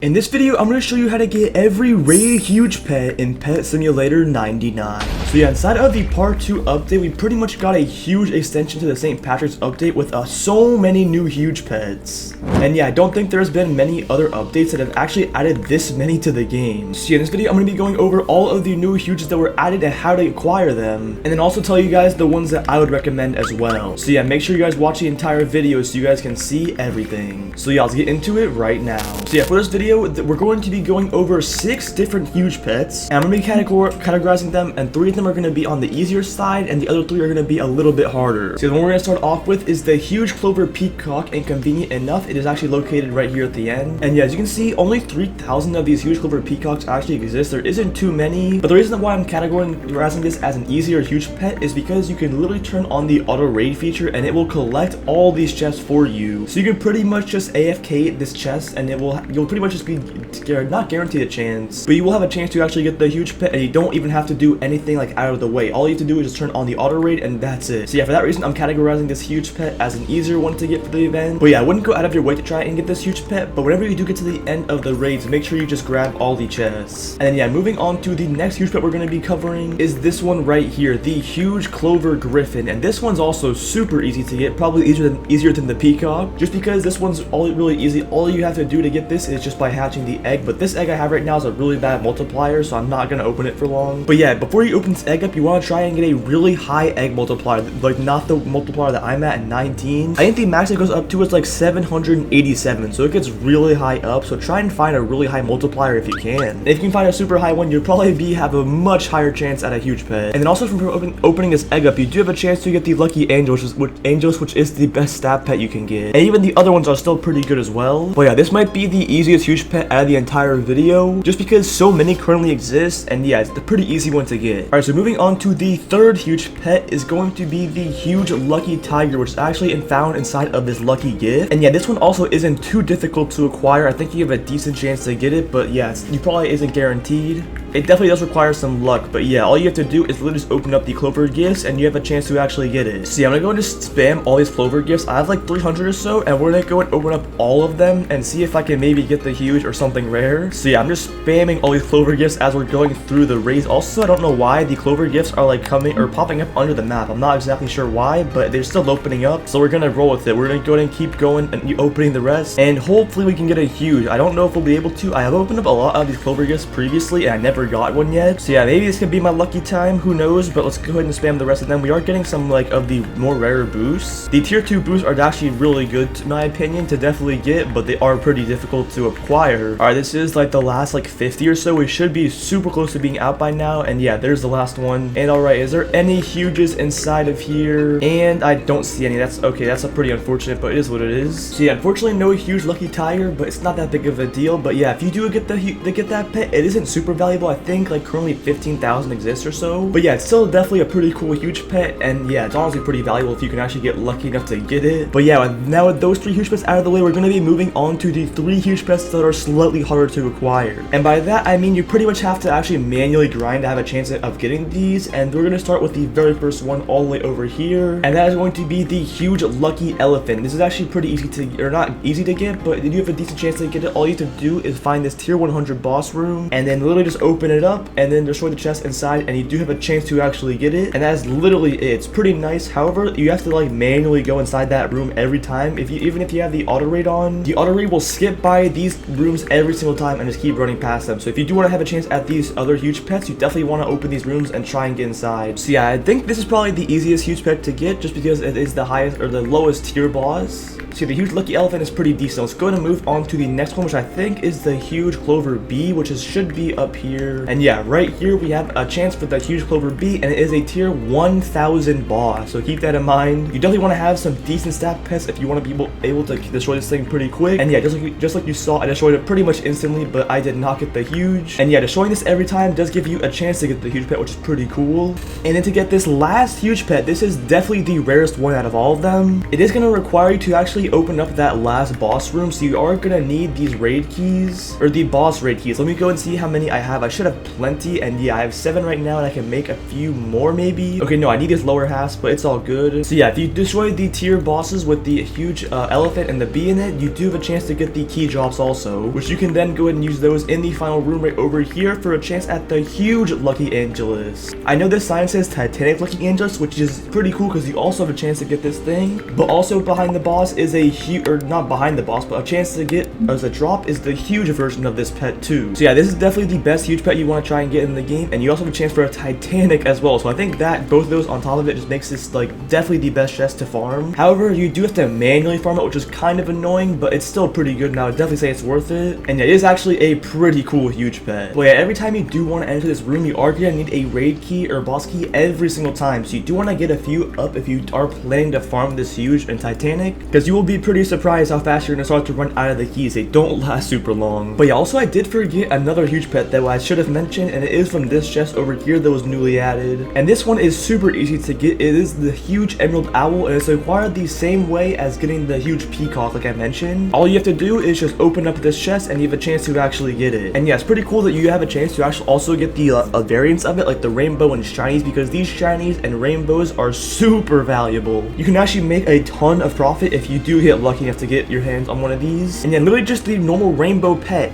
In this video, I'm going to show you how to get every rated huge pet in Pet Simulator 99. So yeah, inside of the part 2 update, we pretty much got a huge extension to the St. Patrick's update with so many new huge pets. And yeah, I don't think there's been many other updates that have actually added this many to the game. So yeah, in this video, I'm going to be going over all of the new huges that were added and how to acquire them. And then also tell you guys the ones that I would recommend as well. So yeah, make sure you guys watch the entire video so you guys can see everything. So yeah, let's get into it right now. So yeah, for this video, we're going to be going over 6 different huge pets, and I'm going to be categorizing them, and 3 of them are going to be on the easier side, and the other 3 are going to be a little bit harder. So the one we're going to start off with is the huge clover peacock, and convenient enough, it is actually located right here at the end. And yeah, as you can see, only 3,000 of these huge clover peacocks actually exist. There isn't too many, but the reason why I'm categorizing this as an easier huge pet is because you can literally turn on the auto raid feature, and it will collect all these chests for you. So you can pretty much just AFK this chest, and you'll pretty much just be not guaranteed a chance, but you will have a chance to actually get the huge pet, and you don't even have to do anything like out of the way. All you have to do is just turn on the auto raid, and that's it. So yeah, for that reason, I'm categorizing this huge pet as an easier one to get for the event. But yeah, I wouldn't go out of your way to try and get this huge pet, but whenever you do get to the end of the raids, make sure you just grab all the chests. And then yeah, moving on to the next huge pet we're going to be covering is this one right here, the huge clover griffin. And this one's also super easy to get, probably easier than the peacock, just because this one's really easy. All you have to do to get this is just by hatching the egg, but this egg I have right now is a really bad multiplier, so I'm not going to open it for long. But yeah, before you open this egg up, you want to try and get a really high egg multiplier, like not the multiplier that I'm at 19. I think the max it goes up to is like 787, so it gets really high up. So try and find a really high multiplier if you can. And if you can find a super high one, you'll probably have a much higher chance at a huge pet. And then also from opening this egg up, you do have a chance to get the lucky angels, which is the best stat pet you can get. And even the other ones are still pretty good as well. But yeah, this might be the easiest huge pet out of the entire video, just because so many currently exist, and yeah, it's a pretty easy one to get. Alright, so moving on to the third huge pet is going to be the huge lucky tiger, which is actually found inside of this lucky gift. And yeah, this one also isn't too difficult to acquire. I think you have a decent chance to get it, but yeah, you probably isn't guaranteed. It definitely does require some luck, but yeah, all you have to do is literally just open up the clover gifts and you have a chance to actually get it. So yeah, I'm gonna go and just spam all these clover gifts. I have like 300 or so, and we're gonna go and open up all of them and see if I can maybe get the huge or something rare. So yeah, I'm just spamming all these clover gifts as we're going through the raids. Also, I don't know why the clover gifts are like popping up under the map. I'm not exactly sure why, but they're still opening up, so we're gonna roll with it. We're gonna go ahead and keep going and opening the rest, and hopefully we can get a huge. I don't know if we'll be able to. I have opened up a lot of these clover gifts previously, and I never got one yet. So yeah, maybe this could be my lucky time, who knows, but let's go ahead and spam the rest of them. We are getting some like of the more rare boosts. The tier 2 boosts are actually really good in my opinion to definitely get, but they are pretty difficult to acquire. Alright, this is like the last like 50 or so. We should be super close to being out by now, and yeah, there's the last one. And alright, is there any huges inside of here? And I don't see any. That's okay, that's a pretty unfortunate, but it is what it is. So yeah, unfortunately no huge lucky tiger, but it's not that big of a deal. But yeah, if you do get that pet, it isn't super valuable. I think like currently 15,000 exists or so, but yeah, it's still definitely a pretty cool huge pet, and yeah, it's honestly pretty valuable if you can actually get lucky enough to get it. But yeah, now with those 3 huge pets out of the way, we're going to be moving on to the 3 huge pets that are slightly harder to acquire. And by that I mean you pretty much have to actually manually grind to have a chance of getting these, and we're going to start with the very first one all the way over here, and that is going to be the huge lucky elephant. This is actually pretty easy to, or not easy to get, but you do have a decent chance to get it. All you have to do is find this tier 100 boss room, and then literally just open it up, and then destroy the chest inside, and you do have a chance to actually get it. And that's literally it. It's pretty nice. However, you have to like manually go inside that room every time. Even if you have the auto raid on, the auto raid will skip by these rooms every single time and just keep running past them. So if you do want to have a chance at these other huge pets, you definitely want to open these rooms and try and get inside. So yeah, I think this is probably the easiest huge pet to get, just because it is the highest or the lowest tier boss. So the huge lucky elephant is pretty decent. Let's go ahead and move on to the next one, which I think is the huge clover bee, which should be up here. And yeah, right here we have a chance for the huge clover bee, and it is a tier 1000 boss, so keep that in mind. You definitely want to have some decent stat pets if you want to be able to destroy this thing pretty quick. And yeah, just like you saw, I destroyed it pretty much instantly, but I did not get the huge. And yeah, destroying this every time does give you a chance to get the huge pet, which is pretty cool. And then to get this last huge pet, this is definitely the rarest one out of all of them. It is going to require you to actually actually open up that last boss room, so you are gonna need these raid keys, or the boss raid keys. Let me go and see how many I have. I should have plenty, and yeah, I have 7 right now, and I can make a few more maybe. Okay, no, I need these lower halves, but it's all good. So yeah, if you destroy the tier bosses with the huge elephant and the bee in it, you do have a chance to get the key drops also, which you can then go ahead and use those in the final room right over here for a chance at the huge Lucky Angelus. I know this sign says Titanic Lucky Angelus, which is pretty cool because you also have a chance to get this thing, but also behind the boss is a huge, or not behind the boss, but a chance to get as a drop is the huge version of this pet too. So yeah, this is definitely the best huge pet you want to try and get in the game, and you also have a chance for a Titanic as well. So I think that both of those on top of it just makes this like definitely the best chest to farm. However, you do have to manually farm it, which is kind of annoying, but it's still pretty good, and I would definitely say it's worth it. And yeah, it is actually a pretty cool huge pet. But yeah, every time you do want to enter this room, you are gonna need a raid key or boss key every single time. So you do want to get a few up if you are planning to farm this huge and Titanic, because you will be pretty surprised how fast you're gonna start to run out of the keys. They don't last super long. But yeah, also I did forget another huge pet that I should have mentioned, and it is from this chest over here that was newly added. And this one is super easy to get. It is the huge emerald owl, and it's acquired the same way as getting the huge peacock like I mentioned. All you have to do is just open up this chest and you have a chance to actually get it. And yeah, it's pretty cool that you have a chance to actually also get the variants of it, like the rainbow and shinies, because these shinies and rainbows are super valuable. You can actually make a ton of profit if you do get lucky enough to get your hands on one of these. And yeah, literally just the normal rainbow pet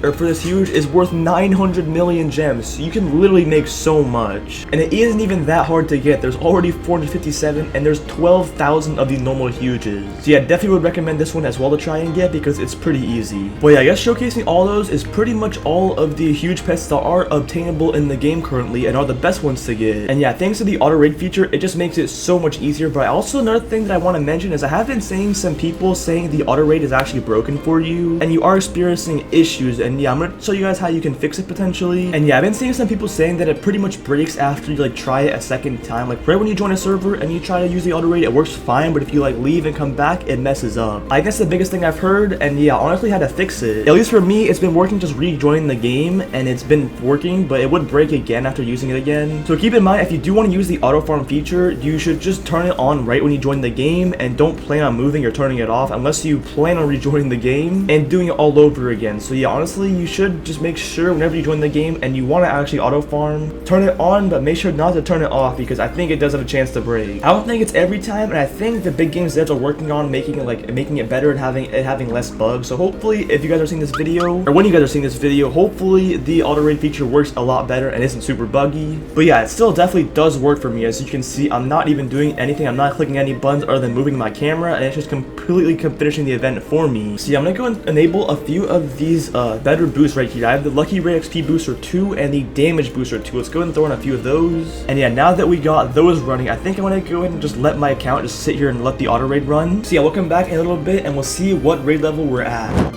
for this huge is worth 900 million gems. So you can literally make so much. And it isn't even that hard to get. There's already 457 and there's 12,000 of the normal huges. So yeah, definitely would recommend this one as well to try and get because it's pretty easy. But yeah, I guess showcasing all those is pretty much all of the huge pets that are obtainable in the game currently and are the best ones to get. And yeah, thanks to the auto raid feature, it just makes it so much easier. But also another thing that I want to mention is I have been seeing some people saying the auto raid is actually broken for you and you are experiencing issues, and yeah, I'm gonna show you guys how you can fix it potentially. And yeah, I've been seeing some people saying that it pretty much breaks after you like try it a second time. Like right when you join a server and you try to use the auto raid, it works fine, but if you like leave and come back, it messes up. I guess the biggest thing I've heard, and yeah, honestly had to fix it. At least for me, it's been working just rejoining the game, and it's been working, but it would break again after using it again. So keep in mind, if you do want to use the auto farm feature, you should just turn it on right when you join the game, and don't plan on moving or turning it off unless you plan on rejoining the game and doing it all over again. So yeah, honestly, you should just make sure whenever you join the game and you want to actually auto farm, turn it on, but make sure not to turn it off because I think it does have a chance to break. I don't think it's every time, and I think the big games devs are working on making it better and having less bugs. So hopefully, if you guys are seeing this video, or when you guys are seeing this video, hopefully the auto raid feature works a lot better and isn't super buggy. But yeah, it still definitely does work for me. As you can see, I'm not even doing anything. I'm not clicking any buttons other than moving my camera, and it's just completely finishing the event for me. So yeah, I'm gonna go and enable a few of these better boosts right here. I have the Lucky Ray XP booster 2 and the damage booster 2. Let's go ahead and throw in a few of those. And yeah, now that we got those running, I think I'm gonna go ahead and just let my account just sit here and let the auto raid run. So yeah, we'll come back in a little bit and we'll see what raid level we're at.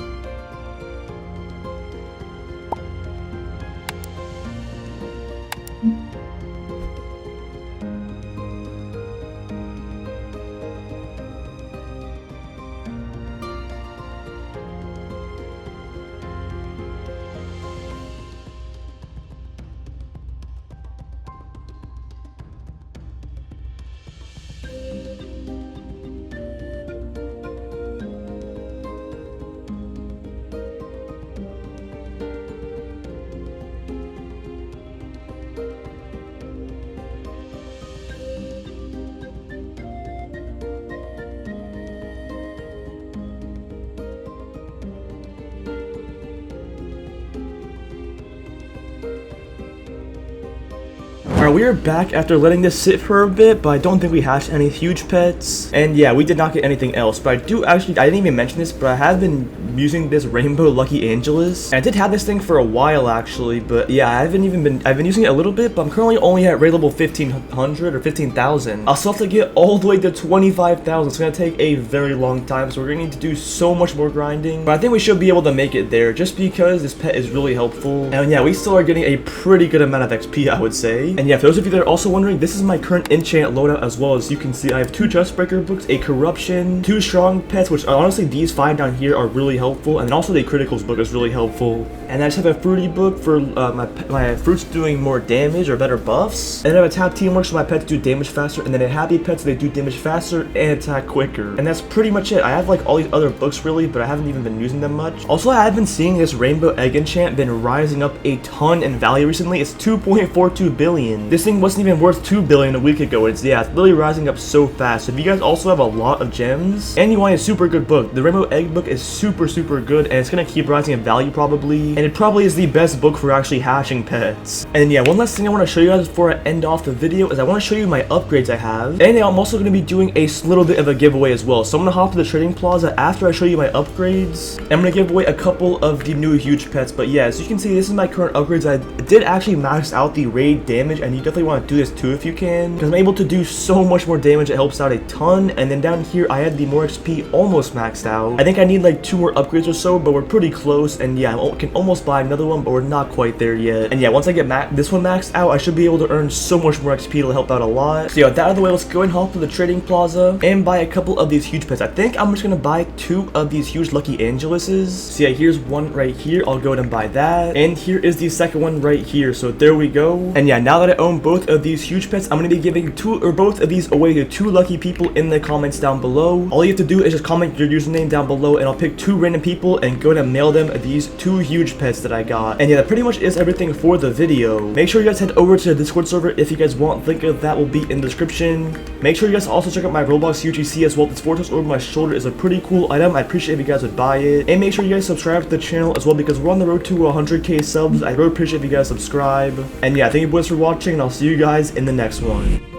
Alright, we are back after letting this sit for a bit, but I don't think we hatched any huge pets. And yeah, we did not get anything else, but I didn't even mention this, but I have been using this rainbow Lucky Angelus. And I did have this thing for a while actually, but yeah, I've been using it a little bit, but I'm currently only at raid level 1500 or 15,000. I'll still have to get all the way to 25,000. It's gonna take a very long time, so we're gonna need to do so much more grinding. But I think we should be able to make it there just because this pet is really helpful. And yeah, we still are getting a pretty good amount of XP, I would say. And yeah, yeah, for those of you that are also wondering, this is my current enchant loadout as well. As you can see, I have 2 Justbreaker books, a corruption, 2 strong pets, which honestly these 5 down here are really helpful, and then also the criticals book is really helpful. And I just have a fruity book for my fruits doing more damage or better buffs. And I have a tap teamwork so my pets do damage faster, and then a happy pet so they do damage faster and attack quicker. And that's pretty much it. I have like all these other books really, but I haven't even been using them much. Also, I have been seeing this rainbow egg enchant been rising up a ton in value recently. It's 2.42 billion. This thing wasn't even worth 2 billion a week ago. It's literally rising up so fast. So if you guys also have a lot of gems and you want a super good book, the rainbow egg book is super good, and it's gonna keep rising in value probably. And it probably is the best book for actually hatching pets. And yeah, one last thing I want to show you guys before I end off the video is I want to show you my upgrades I have. And I'm also going to be doing a little bit of a giveaway as well. So I'm going to hop to the trading plaza after I show you my upgrades. I'm going to give away a couple of the new huge pets. But yeah, as you can see, this is my current upgrades. I did actually max out the raid damage, and you definitely want to do this too if you can, because I'm able to do so much more damage. It helps out a ton. And then down here, I had the more XP almost maxed out. I think I need like 2 more upgrades or so, but we're pretty close. And yeah, I can almost buy another one, but we're not quite there yet. And yeah, once I get this one maxed out, I should be able to earn so much more XP to help out a lot. So yeah, with that out of the way, let's go and hop to the trading plaza and buy a couple of these huge pets. I think I'm just gonna buy 2 of these huge Lucky Angeluses. So yeah, here's one right here. I'll go ahead and buy that. And here is the second one right here. So there we go. And yeah, now that I own both of these huge pets, I'm gonna be giving both of these away to 2 lucky people in the comments down below. All you have to do is just comment your username down below, and I'll pick 2 random people and go ahead and mail them these 2 huge pets that I got. And yeah, that pretty much is everything for the video. Make sure you guys head over to the Discord server if you guys want. Link of that will be in the description. Make sure you guys also check out my Roblox UGC as well. This fortress over my shoulder is a pretty cool item. I appreciate if you guys would buy it. And make sure you guys subscribe to the channel as well, because we're on the road to 100k subs. I really appreciate if you guys subscribe. And yeah, thank you boys for watching, and I'll see you guys in the next one.